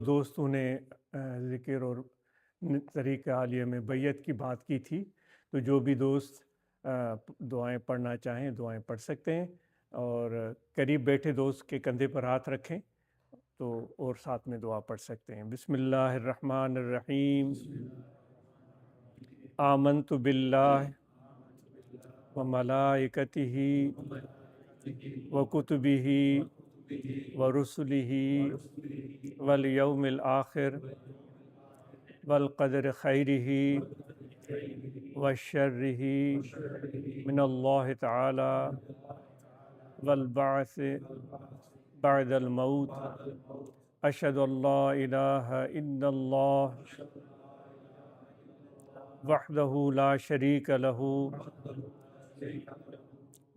دوستوں نے ذکر اور طریقہ عالیہ میں بیعت کی بات کی تھی، تو جو بھی دوست دعائیں پڑھنا چاہیں دعائیں پڑھ سکتے ہیں، اور قریب بیٹھے دوست کے کندھے پر ہاتھ رکھیں تو اور ساتھ میں دعا پڑھ سکتے ہیں۔ بسم اللہ الرحمن الرحیم۔ آمنت باللہ و ملائکتہ و کتبہ و رسلہ والیوم الآخر والقدر خیرہ وشرہ من اللہ تعالی والبعث بعد الموت۔ اشہد ان لا الہ الا اللہ وحدہ لا شریک لہ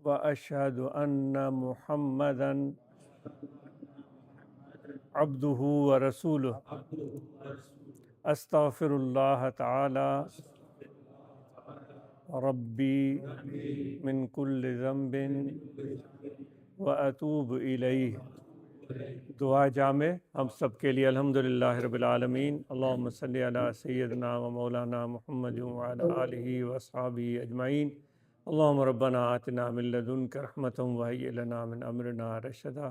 واشہد ان محمدا عبدہ ورسولہ۔ استغفر اللہ تعالی ربی من کل ذنب واتوب الیہ۔ دعا جامع ہم سب کے لیے۔ الحمدللہ رب العالمین، اللہم صلی علی سیدنا و مولانا محمد وعلی آلہ واصحابہ اجمعین۔ اللہم ربنا آتنا من لدنک رحمۃ وہیئ لنا من امرنا رشدا۔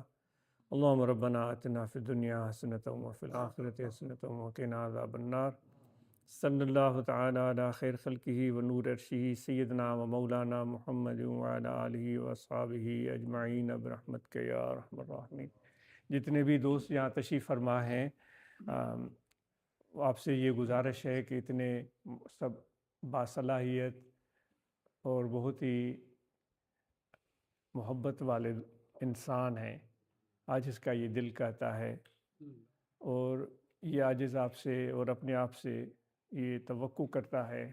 اللہم ربنا آتنا فی الدنیا حسنۃ وفی الآخرۃ حسنۃ وقنا عذاب النار۔ صلی اللہ تعالی علی خیر خلقہ و نور عرشہ سیدنا و مولانا محمد وعلی آلہ واصحابہ اجمعین برحمتک یا ارحم الراحمین۔ جتنے بھی دوست یہاں تشریف فرما ہیں، آپ سے یہ گزارش ہے کہ اتنے سب باصلاحیت اور بہت ہی محبت والے انسان ہیں، عاجز کا یہ دل کہتا ہے، اور یہ عاجز آپ سے اور اپنے آپ سے یہ توقع کرتا ہے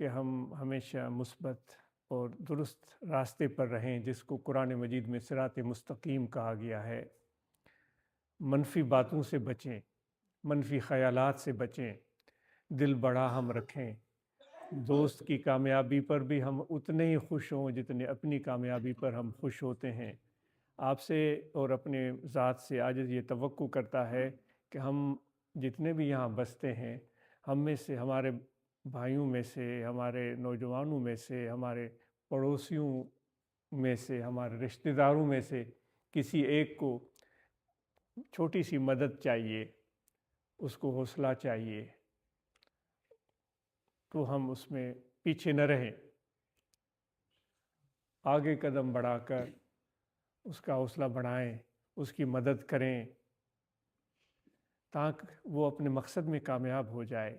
کہ ہم ہمیشہ مثبت اور درست راستے پر رہیں، جس کو قرآن مجید میں صراط مستقیم کہا گیا ہے۔ منفی باتوں سے بچیں، منفی خیالات سے بچیں، دل بڑا ہم رکھیں، دوست کی کامیابی پر بھی ہم اتنے ہی خوش ہوں جتنے اپنی کامیابی پر ہم خوش ہوتے ہیں۔ آپ سے اور اپنے ذات سے عاجز یہ توقع کرتا ہے کہ ہم جتنے بھی یہاں بستے ہیں، ہم میں سے، ہمارے بھائیوں میں سے، ہمارے نوجوانوں میں سے، ہمارے پڑوسیوں میں سے، ہمارے رشتہ داروں میں سے کسی ایک کو چھوٹی سی مدد چاہیے، اس کو حوصلہ چاہیے، تو ہم اس میں پیچھے نہ رہیں، آگے قدم بڑھا کر اس کا حوصلہ بڑھائیں، اس کی مدد کریں تاکہ وہ اپنے مقصد میں کامیاب ہو جائے۔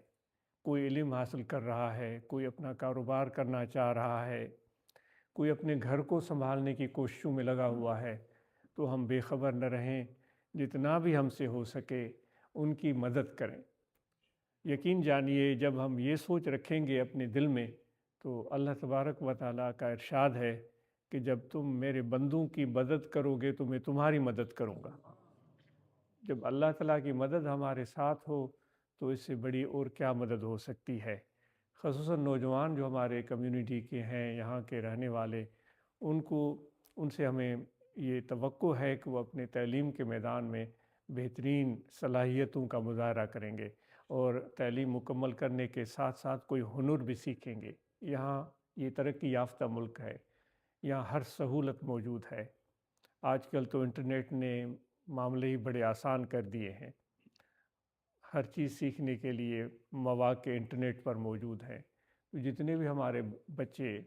کوئی علم حاصل کر رہا ہے، کوئی اپنا کاروبار کرنا چاہ رہا ہے، کوئی اپنے گھر کو سنبھالنے کی کوششوں میں لگا ہوا ہے، تو ہم بے خبر نہ رہیں، جتنا بھی ہم سے ہو سکے ان کی مدد کریں۔ یقین جانیے جب ہم یہ سوچ رکھیں گے اپنے دل میں، تو اللہ تبارک و تعالیٰ کا ارشاد ہے کہ جب تم میرے بندوں کی مدد کرو گے تو میں تمہاری مدد کروں گا۔ جب اللہ تعالیٰ کی مدد ہمارے ساتھ ہو تو اس سے بڑی اور کیا مدد ہو سکتی ہے۔ خصوصاً نوجوان جو ہمارے کمیونٹی کے ہیں، یہاں کے رہنے والے، ان سے ہمیں یہ توقع ہے کہ وہ اپنے تعلیم کے میدان میں بہترین صلاحیتوں کا مظاہرہ کریں گے، اور تعلیم مکمل کرنے کے ساتھ ساتھ کوئی ہنر بھی سیکھیں گے۔ یہاں یہ ترقی یافتہ ملک ہے، یہاں ہر سہولت موجود ہے۔ آج کل تو انٹرنیٹ نے معاملے ہی بڑے آسان کر دیے ہیں، ہر چیز سیکھنے کے لیے مواقع انٹرنیٹ پر موجود ہیں۔ تو جتنے بھی ہمارے بچے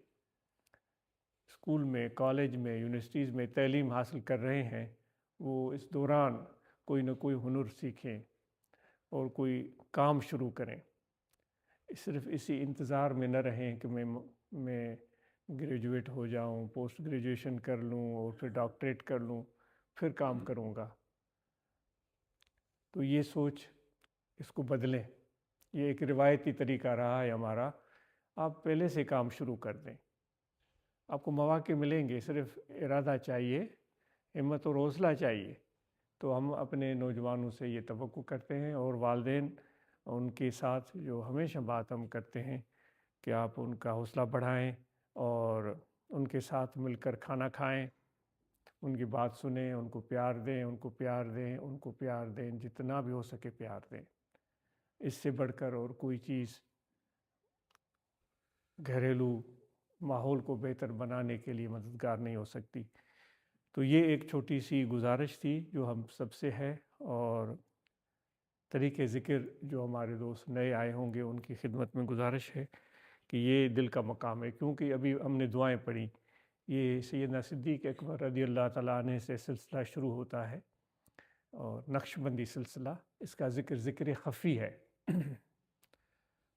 اسکول میں، کالج میں، یونیورسٹیز میں تعلیم حاصل کر رہے ہیں، وہ اس دوران کوئی نہ کوئی ہنر سیکھیں اور کوئی کام شروع کریں۔ صرف اسی انتظار میں نہ رہیں کہ میں گریجویٹ ہو جاؤں، پوسٹ گریجویشن کر لوں اور پھر ڈاکٹریٹ کر لوں، پھر کام کروں گا۔ تو یہ سوچ، اس کو بدلیں۔ یہ ایک روایتی طریقہ رہا ہے ہمارا، آپ پہلے سے کام شروع کر دیں، آپ کو مواقع ملیں گے، صرف ارادہ چاہیے، ہمت اور حوصلہ چاہیے۔ تو ہم اپنے نوجوانوں سے یہ توقع کرتے ہیں، اور والدین ان کے ساتھ جو ہمیشہ بات ہم کرتے ہیں کہ آپ ان کا حوصلہ بڑھائیں اور ان کے ساتھ مل کر کھانا کھائیں، ان کی بات سنیں، ان کو پیار دیں، ان کو پیار دیں، ان کو پیار دیں، جتنا بھی ہو سکے پیار دیں۔ اس سے بڑھ کر اور کوئی چیز گھریلو ماحول کو بہتر بنانے کے لیے مددگار نہیں ہو سکتی۔ تو یہ ایک چھوٹی سی گزارش تھی جو ہم سب سے ہے، اور طریقے ذکر جو ہمارے دوست نئے آئے ہوں گے ان کی خدمت میں گزارش ہے کہ یہ دل کا مقام ہے، کیونکہ ابھی ہم نے دعائیں پڑھی، یہ سیدنا صدیق اکبر رضی اللہ تعالیٰ عنہ سے سلسلہ شروع ہوتا ہے، اور نقش بندی سلسلہ، اس کا ذکر خفی ہے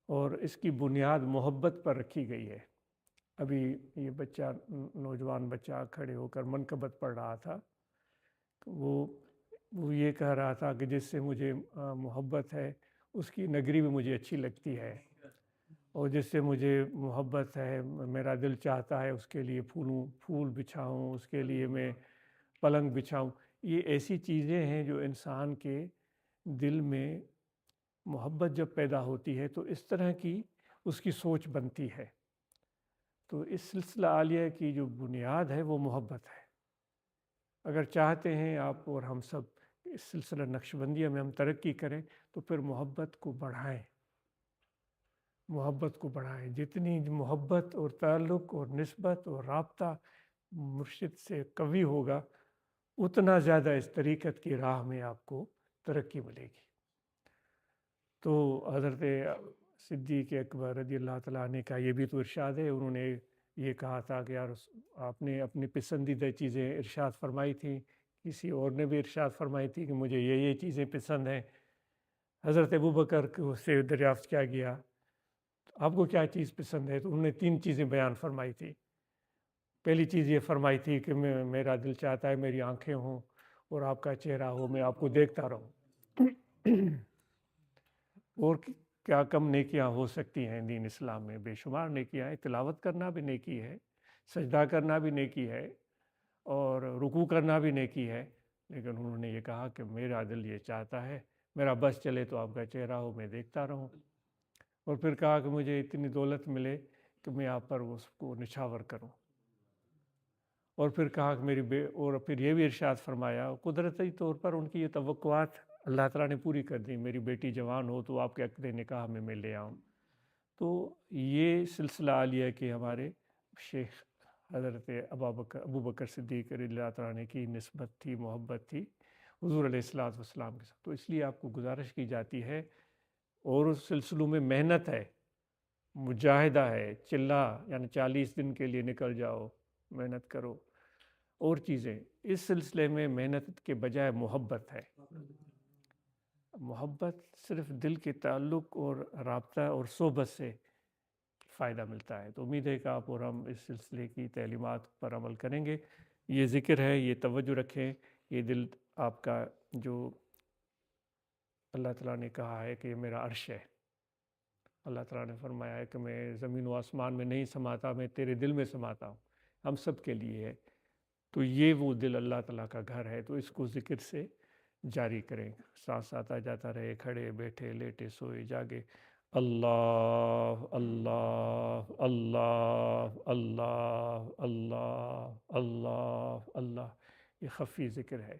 اور اس کی بنیاد محبت پر رکھی گئی ہے۔ ابھی یہ بچہ، نوجوان بچہ کھڑے ہو کر منقبت پڑھ رہا تھا، تو وہ یہ کہہ رہا تھا کہ جس سے مجھے محبت ہے اس کی نگری بھی مجھے اچھی لگتی ہے، اور جس سے مجھے محبت ہے، میرا دل چاہتا ہے اس کے لیے پھول بچھاؤں، اس کے لیے میں پلنگ بچھاؤں۔ یہ ایسی چیزیں ہیں جو انسان کے دل میں محبت جب پیدا ہوتی ہے تو اس طرح کی اس کی سوچ بنتی ہے۔ تو اس سلسلہ عالیہ کی جو بنیاد ہے وہ محبت ہے۔ اگر چاہتے ہیں آپ اور ہم سب اس سلسلہ نقشبندیہ میں ہم ترقی کریں تو پھر محبت کو بڑھائیں، محبت کو بڑھائیں۔ جتنی محبت اور تعلق اور نسبت اور رابطہ مرشد سے قوی ہوگا، اتنا زیادہ اس طریقت کی راہ میں آپ کو ترقی ملے گی۔ تو حضرت صدیق اکبر رضی اللہ تعالیٰ عنہ کا یہ بھی تو ارشاد ہے، انہوں نے یہ کہا تھا کہ یار آپ نے اپنی پسندیدہ چیزیں ارشاد فرمائی تھیں، کسی اور نے بھی ارشاد فرمائی تھی کہ مجھے یہ چیزیں پسند ہیں۔ حضرت ابوبکر سے دریافت کیا گیا آپ کو کیا چیز پسند ہے، تو انہوں نے 3 چیزیں بیان فرمائی تھی۔ پہلی چیز یہ فرمائی تھی کہ میرا دل چاہتا ہے میری آنکھیں ہوں اور آپ کا چہرہ ہو، میں آپ کو دیکھتا رہوں۔ اور کیا کم نیکیاں ہو سکتی ہیں دین اسلام میں، بے شمار نیکیاں ہیں۔ تلاوت کرنا بھی نیکی ہے، سجدہ کرنا بھی نیکی ہے، اور رکوع کرنا بھی نیکی ہے، لیکن انہوں نے یہ کہا کہ میرا دل یہ چاہتا ہے میرا بس چلے تو آپ کا چہرہ ہو، میں دیکھتا رہوں۔ اور پھر کہا کہ مجھے اتنی دولت ملے کہ میں آپ پر اس کو نچھاور کروں۔ اور پھر کہا کہ اور پھر یہ بھی ارشاد فرمایا، قدرتی طور پر ان کی یہ توقعات اللہ تعالیٰ نے پوری کر دی، میری بیٹی جوان ہو تو آپ کے عقد نکاح میں لے آؤں۔ تو یہ سلسلہ عالیہ کہ ہمارے شیخ حضرت ابو بکر صدیق رضی اللہ تعالیٰ عنہ کی نسبت تھی، محبت تھی حضور علیہ الصلوۃ والسلام کے ساتھ۔ تو اس لیے آپ کو گزارش کی جاتی ہے، اور اس سلسلوں میں محنت ہے، مجاہدہ ہے، چلا یعنی 40 دن کے لیے نکل جاؤ، محنت کرو، اور چیزیں۔ اس سلسلے میں محنت کے بجائے محبت ہے۔ محبت صرف دل کے تعلق اور رابطہ اور صحبت سے فائدہ ملتا ہے۔ تو امید ہے کہ آپ اور ہم اس سلسلے کی تعلیمات پر عمل کریں گے۔ یہ ذکر ہے، یہ توجہ رکھیں، یہ دل آپ کا جو اللہ تعالیٰ نے کہا ہے کہ یہ میرا عرش ہے، اللہ تعالیٰ نے فرمایا ہے کہ میں زمین و آسمان میں نہیں سماتا، میں تیرے دل میں سماتا ہوں، ہم سب کے لیے ہے۔ تو یہ وہ دل اللہ تعالیٰ کا گھر ہے، تو اس کو ذکر سے جاری کریں، ساتھ ساتھ آ جاتا رہے، کھڑے بیٹھے لیٹے سوئے جاگے، اللہ اللہ اللہ اللہ اللہ اللہ اللہ۔ یہ خفی ذکر ہے،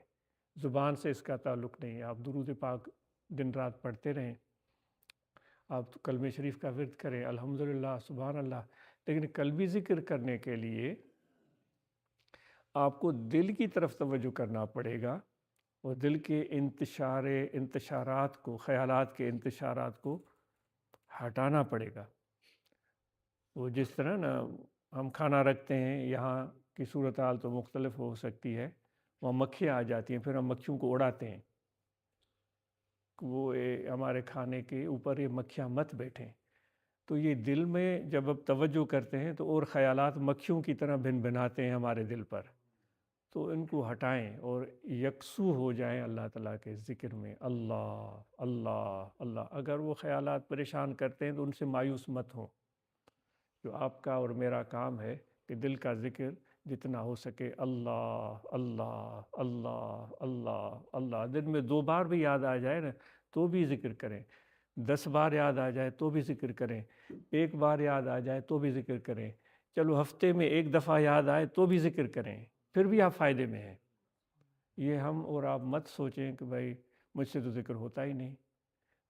زبان سے اس کا تعلق نہیں ہے۔ آپ درود پاک دن رات پڑھتے رہیں، آپ کلمہ شریف کا ورد کریں، الحمدللہ، سبحان اللہ، لیکن قلبی ذکر کرنے کے لیے آپ کو دل کی طرف توجہ کرنا پڑے گا، اور دل کے انتشارات کو، خیالات کے انتشارات کو ہٹانا پڑے گا۔ وہ جس طرح نا ہم کھانا رکھتے ہیں، یہاں کی صورتحال تو مختلف ہو سکتی ہے، وہاں مکھیاں آ جاتی ہیں، پھر ہم مکھیوں کو اڑاتے ہیں، وہ ہمارے کھانے کے اوپر یہ مکھیاں مت بیٹھیں۔ تو یہ دل میں جب اب توجہ کرتے ہیں تو اور خیالات مکھیوں کی طرح بن بناتے ہیں ہمارے دل پر، تو ان کو ہٹائیں اور یکسو ہو جائیں اللہ تعالیٰ کے ذکر میں، اللہ اللہ اللہ۔ اگر وہ خیالات پریشان کرتے ہیں تو ان سے مایوس مت ہوں۔ جو آپ کا اور میرا کام ہے کہ دل کا ذکر جتنا ہو سکے اللہ اللہ اللہ اللہ اللہ، دن میں 2 بار بھی یاد آ جائے نا تو بھی ذکر کریں، 10 بار یاد آ جائے تو بھی ذکر کریں، 1 بار یاد آ جائے تو بھی ذکر کریں، چلو ہفتے میں 1 دفعہ یاد آئے تو بھی ذکر کریں، پھر بھی آپ فائدے میں ہیں۔ یہ ہم اور آپ مت سوچیں کہ بھائی مجھ سے تو ذکر ہوتا ہی نہیں۔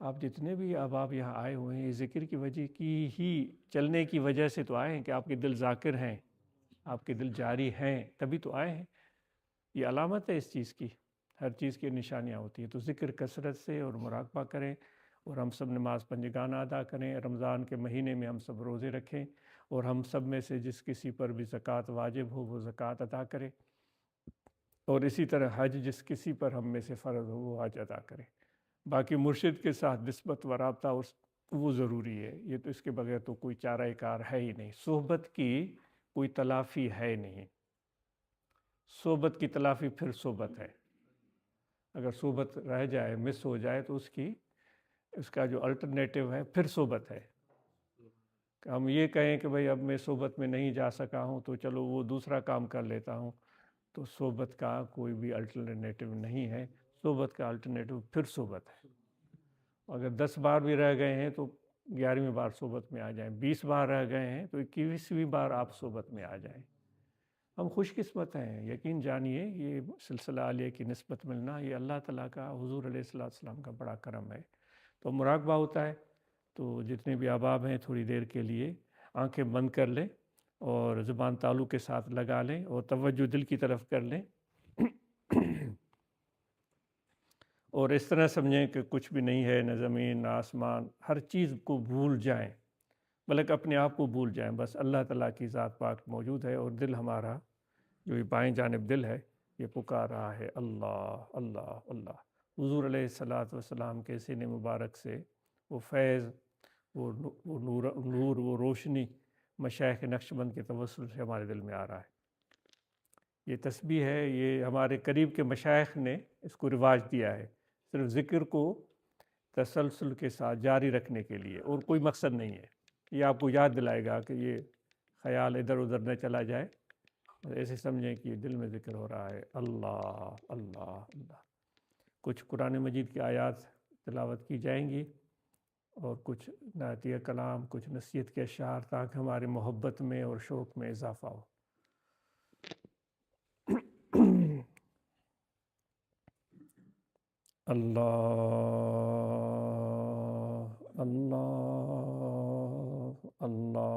آپ جتنے بھی اب آپ یہاں آئے ہوئے ہیں، یہ ذکر کی وجہ کی ہی چلنے کی وجہ سے تو آئے ہیں کہ آپ کے دل ذاکر ہیں، آپ کے دل جاری ہیں، تبھی تو آئے ہیں۔ یہ علامت ہے اس چیز کی، ہر چیز کی نشانیاں ہوتی ہیں۔ تو ذکر کثرت سے اور مراقبہ کریں، اور ہم سب نماز پنجگانہ ادا کریں، رمضان کے مہینے میں ہم سب روزے رکھیں، اور ہم سب میں سے جس کسی پر بھی زکوٰۃ واجب ہو وہ زکوٰۃ ادا کرے، اور اسی طرح حج جس کسی پر ہم میں سے فرض ہو وہ حج ادا کرے۔ باقی مرشد کے ساتھ نسبت و رابطہ وہ ضروری ہے، یہ تو اس کے بغیر تو کوئی چارہ کار ہے ہی نہیں۔ صحبت کی کوئی تلافی ہے نہیں، صحبت کی تلافی پھر صحبت ہے۔ اگر صحبت رہ جائے، مس ہو جائے، تو اس کا جو الٹرنیٹو ہے پھر صحبت ہے۔ کہ ہم یہ کہیں کہ بھئی اب میں صحبت میں نہیں جا سکا ہوں تو چلو وہ دوسرا کام کر لیتا ہوں، تو صحبت کا کوئی بھی الٹرنیٹو نہیں ہے۔ صحبت کا الٹرنیٹو پھر صحبت ہے۔ اگر 10 بار بھی رہ گئے ہیں تو 11ویں بار صحبت میں آ جائیں، 20 بار رہ گئے ہیں تو 21ویں بار آپ صحبت میں آ جائیں۔ ہم خوش قسمت ہیں، یقین جانیے یہ سلسلہ عالیہ کی نسبت ملنا یہ اللہ تعالیٰ کا، حضور علیہ السلام کا بڑا کرم ہے۔ تو مراقبہ ہوتا ہے، تو جتنے بھی احباب ہیں تھوڑی دیر کے لیے آنکھیں بند کر لیں اور زبان تالو کے ساتھ لگا لیں اور توجہ دل کی طرف کر لیں، اور اس طرح سمجھیں کہ کچھ بھی نہیں ہے، نہ زمین نہ آسمان، ہر چیز کو بھول جائیں، بلکہ اپنے آپ کو بھول جائیں، بس اللہ تعالیٰ کی ذات پاک موجود ہے، اور دل ہمارا جو یہ بائیں جانب دل ہے یہ پکار رہا ہے اللہ اللہ اللہ۔ حضور علیہ السلام کے سینے مبارک سے وہ فیض، وہ نور، وہ روشنی مشائخ نقشبند کے توسل سے ہمارے دل میں آ رہا ہے۔ یہ تسبیح ہے، یہ ہمارے قریب کے مشائخ نے اس کو رواج دیا ہے، صرف ذکر کو تسلسل کے ساتھ جاری رکھنے کے لیے، اور کوئی مقصد نہیں ہے۔ یہ آپ کو یاد دلائے گا کہ یہ خیال ادھر ادھر نہ چلا جائے، ایسے سمجھیں کہ یہ دل میں ذکر ہو رہا ہے اللہ اللہ اللہ۔ کچھ قرآن مجید کی آیات تلاوت کی جائیں گی، اور کچھ نعتیہ کلام، کچھ نصیحت کے اشعار، تاکہ ہمارے محبت میں اور شوق میں اضافہ ہو۔ اللہ اللہ اللہ۔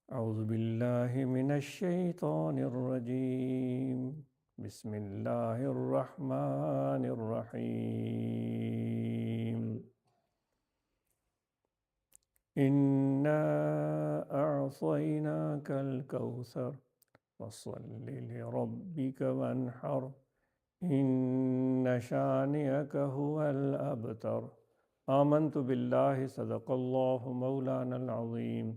اعوذ باللہ من الشیطان الرجیم، بسم اللہ الرحمن الرحیم۔ اِنَّا أَعْطَيْنَاكَ الْكَوْثَرَ فَصَلِّ لِرَبِّكَ وَانْحَرْ إِنَّ شَانِئَكَ هُوَ الْأَبْتَرُ۔ آمنت باللہ، صدق اللہ مولانا العظیم،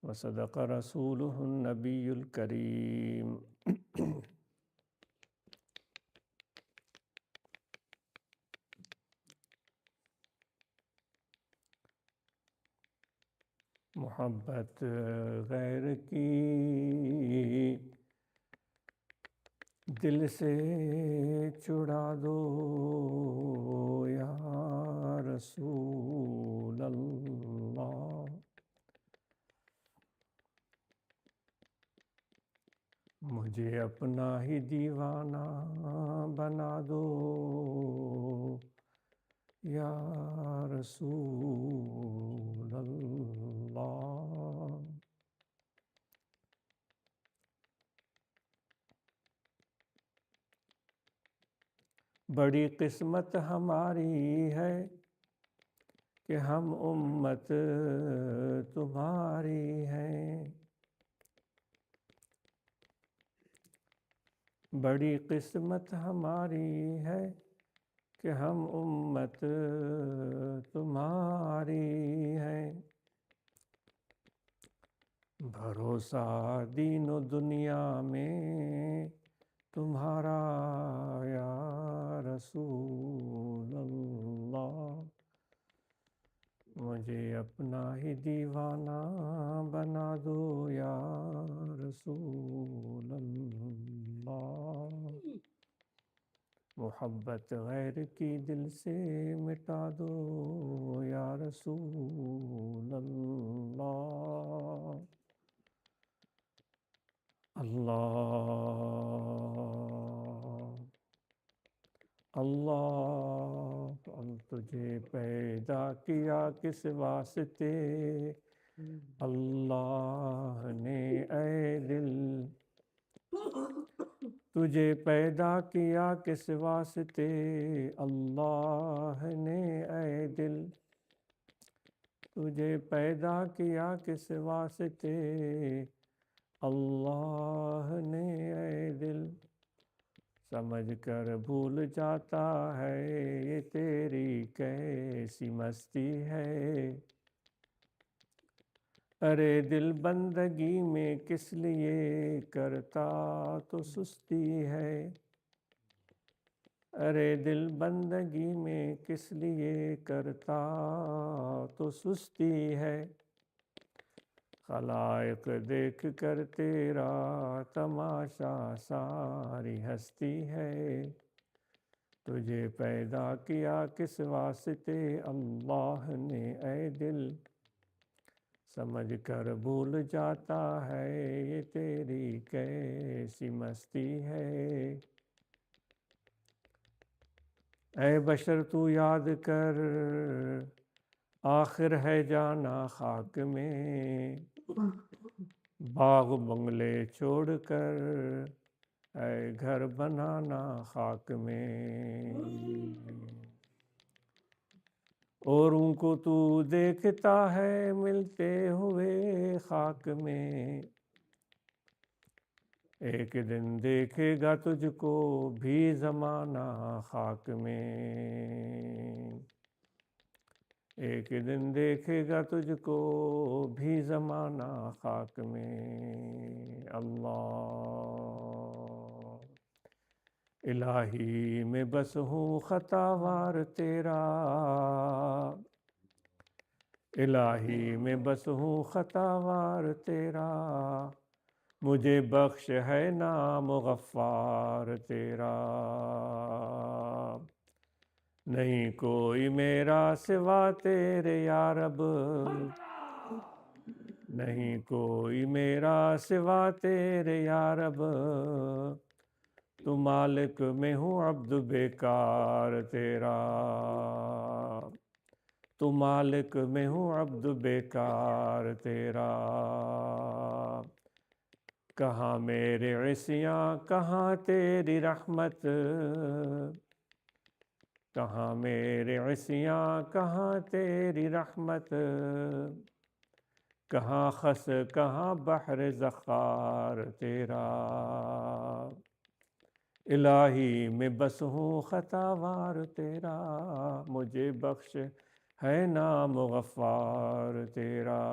وصدق رسولہ النبی الکریم۔ محبت غیر کی دل سے چھڑا دو یا رسول اللہ، مجھے اپنا ہی دیوانہ بنا دو یا رسول اللہ۔ بڑی قسمت ہماری ہے کہ ہم امت تمہاری ہیں، بڑی قسمت ہماری ہے کہ ہم امت تمہاری ہیں، بھروسہ دین و دنیا میں تمہارا یا رسول اللہ، مجھے اپنا ہی دیوانہ بنا دو یا رسول اللہ، محبت غیر کی دل سے مٹا دو یا رسول اللہ۔ اللہ اللہ ہم تجھے پیدا کیا کس واسطے، اللہ نے اے دل تجھے پیدا کیا کس واسطے، اللہ نے اے دل تجھے پیدا کیا کس واسطے، اللہ نے اے دل سمجھ کر بھول جاتا ہے یہ تیری کیسی مستی ہے، ارے دل بندگی میں کس لیے کرتا تو سستی ہے، ارے دل بندگی میں کس لیے کرتا تو سستی ہے، خلائق دیکھ کر تیرا تماشا ساری ہستی ہے، تجھے پیدا کیا کس واسطے، اللہ نے اے دل سمجھ کر بھول جاتا ہے یہ تیری کیسی مستی ہے، اے بشر تو یاد کر آخر ہے جانا خاک میں، باغ بنگلے چھوڑ کر اے گھر بنانا خاک میں، اوروں کو تو دیکھتا ہے ملتے ہوئے خاک میں، ایک دن دیکھے گا تجھ کو بھی زمانہ خاک میں، ایک دن دیکھے گا تجھ کو بھی زمانہ خاک میں، اللہ الہی میں بس ہوں خطا وار تیرا، الہی میں بس ہوں خطا وار تیرا، مجھے بخش ہے نام غفار تیرا، نہیں کوئی میرا سوا تیرے یا رب، نہیں کوئی میرا سوا تیرے یا رب، تو مالک میں ہوں عبد بیکار تیرا، تو مالک میں ہوں عبد بیکار تیرا، کہاں میرے عصیاں کہاں تیری رحمت، کہاں میرے عصیاں کہاں تیری رحمت، کہاں خس کہاں بحر زخار تیرا، الہی میں بس ہوں خطا وار تیرا، مجھے بخش ہے نام غفار تیرا،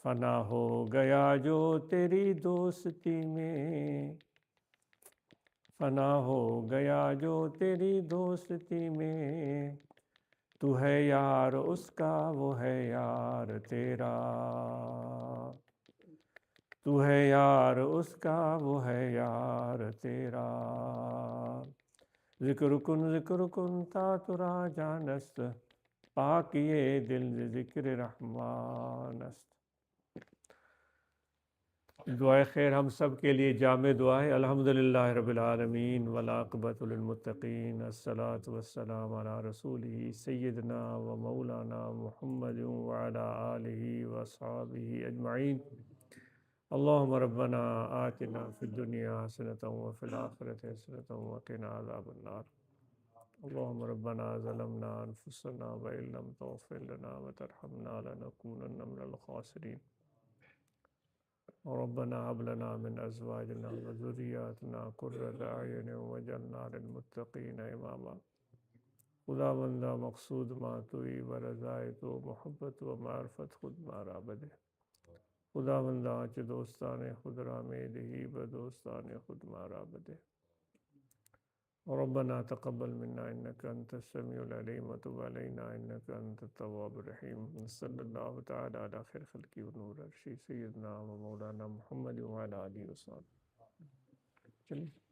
فنا ہو گیا جو تیری دوستی میں، فنا ہو گیا جو تیری دوستی میں، تو ہے یار اس کا وہ ہے یار تیرا، تو ہے یار اس کا وہ ہے یار تیرا، ذکر کن تا ترا جانست، پاک یہ دل ذکر رحمان است۔ دعائے خیر ہم سب کے لیے جامع دعا ہے۔ الحمدللہ رب العالمین والعاقبۃ للمتقین، الصلاۃ والسلام علی رسولہ سیدنا و مولانا محمد وعلی آلہ واصحابہ اجمعین۔ اللہم ربنا آتنا فی الدنیا حسنۃ وفی الآخرۃ حسنۃ وقنا عذاب النار۔ اللہم ربنا ظلمنا انفسنا وإن لم تغفر لنا وترحمنا لنکونن من الخاسرین۔ ربنا هب لنا من ازواجنا وذریاتنا قرۃ اعین واجعلنا للمتقین اماما۔ خدا بندہ مقصود ما توئی و رضائے تو محبت و معرفت خود مارا بدے، خدا بندہ چ دوستان خود را میں دہی و دوستان خود مارا بدے۔ ربنا تقبل منا انک انت السمیع العلیم وتب علینا انک انت التواب الرحیم، صلی اللہ تعالی علی خیر خلقہ ونور عرشہ سیدنا و مولانا محمد وعلی آلہ وصحبہ۔ چلیے